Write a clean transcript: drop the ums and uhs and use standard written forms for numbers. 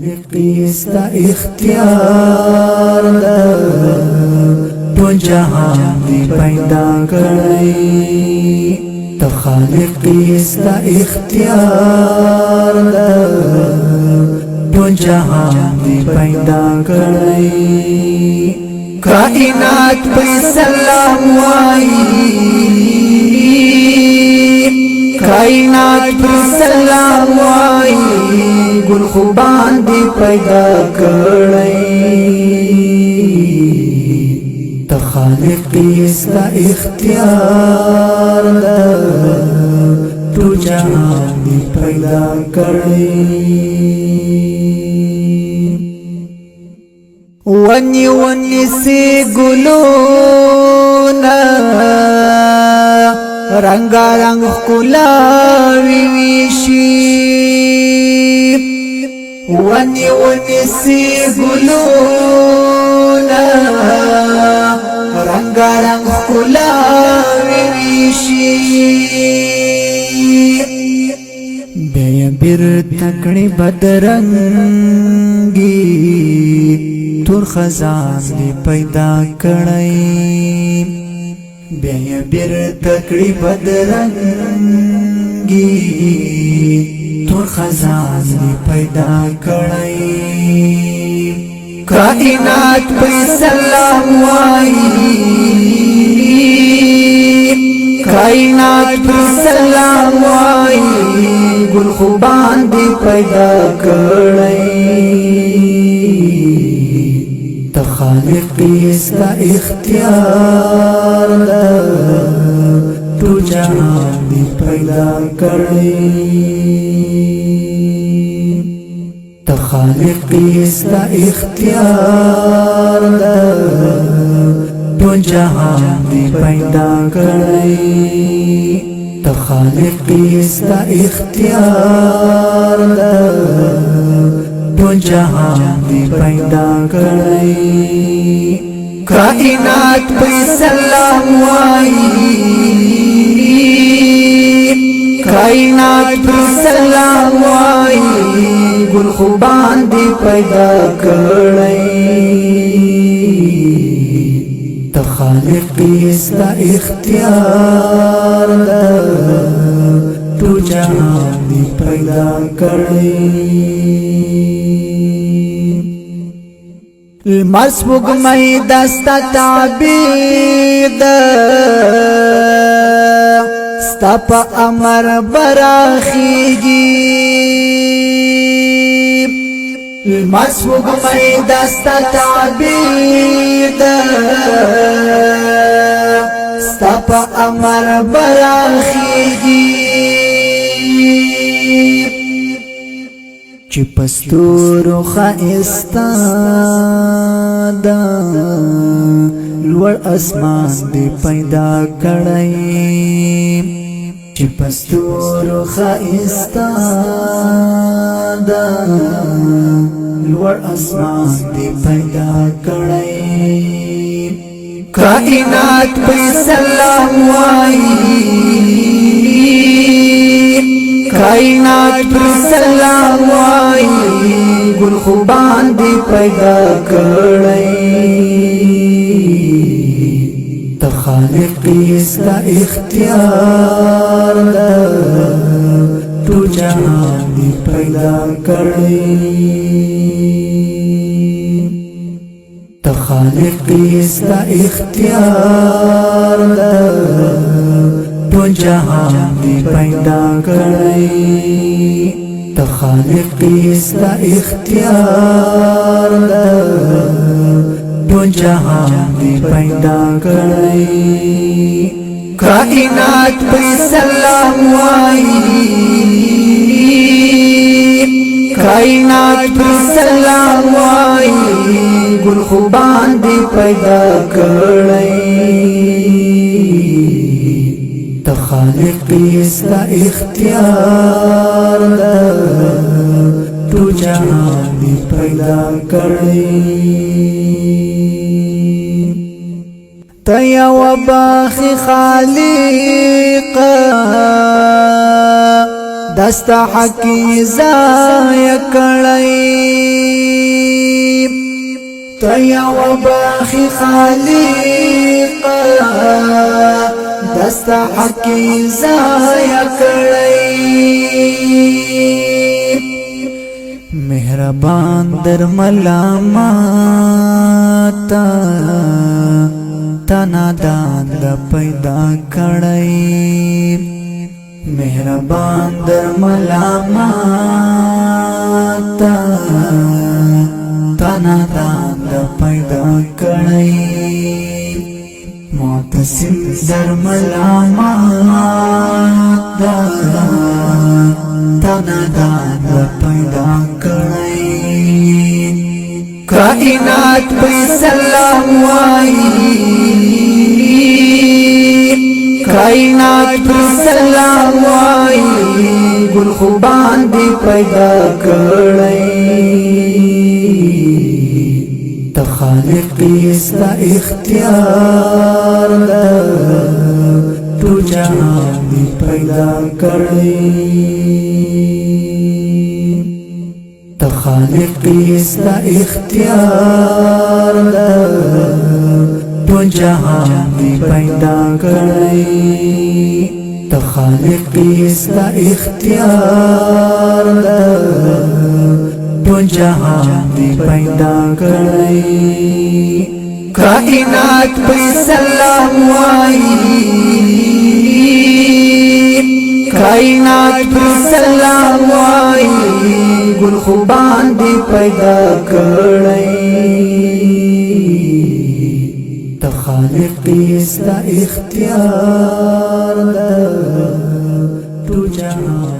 استا اختیار دا تو جہان دی پیدا کړی تو خالق استا اختیار دا تو جہان دی پیدا کړی کائنات پہ سلام وائی کائنات پہ سلام وائی گل خوبان دی پیدا کړی تو خالق استا اختیار دا تو جہان دی پیدا کړی ونی ونی سی گلونا رنگا رنگ کلاوی ویشی ونی ونی سی گلونا رنگا رنگ کلاوی ویشی بے بیر تکڑی بدرنگی تور خزان دی پیدا کړی بیا بیر تکړی بدرنګي تور خزان دی پیدا کړی کائنات په سلام وایي کائنات په سلام وایي ګل خوبان دی پیدا کړی تو خالق استا اختیار دا تو جہان دی پیدا کړی تو خالق استا اختیار دا تو جہان دی پیدا کړی تو خالق استا اختیار دا تو جہان دی پیدا کړی کائنات پہ سلام وائی کائنات پہ سلام وائی گل خوبان دی پیدا کړی تو خالق استا اختیار دا تو جہان دی پیدا کړی المسبوق مئی دستا تعبیر دا ستا پا امر براخیگی المسبوق مئی دستا تعبیر دا ستا پا امر براخیگی چی پستورو خائستا دا لوړ اسمان دی پیدا کړی چی پستورو خائستا دا لوړ اسمان دی پیدا کړی کائنات پہ سلام وائی کائنات پر سلام وائی گل خوبان دی پیدا کړی تو خالق استا اختیار دا تو جہان دی پیدا کړی تو خالق استا اختیار دا تو جہان دی پیدا کړی تو خالق استا اختیار دا تو جہان دی پیدا کړی کائنات پہ سلام وائی کائنات پہ سلام وائی گل خوبان دی پیدا کړی تو خالق استا اختیار دا تو جہان دی پیدا کړی تیا و باخی خالق دستا حقی زای کړی تا یو باخی خالق دستا حقی ضایع کړی مهربان در ملامت تا نادان دا پیدا کړی مهربان در ملامت تا نادان دا پیدا کړی معتصم در ملامت تا نادان دا پیدا کړی کائنات پہ سلام وائی کائنات پہ سلام وائی گل خوبان دی پیدا کړی تخالقی استا اختیار دا تو جہان دی پیدا کړی تخالقی استا اختیار دا تو جہان دی پیدا کړی تخالقی استا اختیار دا تو جہان دی پیدا کړی کائنات پہ سلام وائی کائنات پہ سلام وائی گل خوبان دی پیدا کړی تخالقی استا اختیار دا تو جہان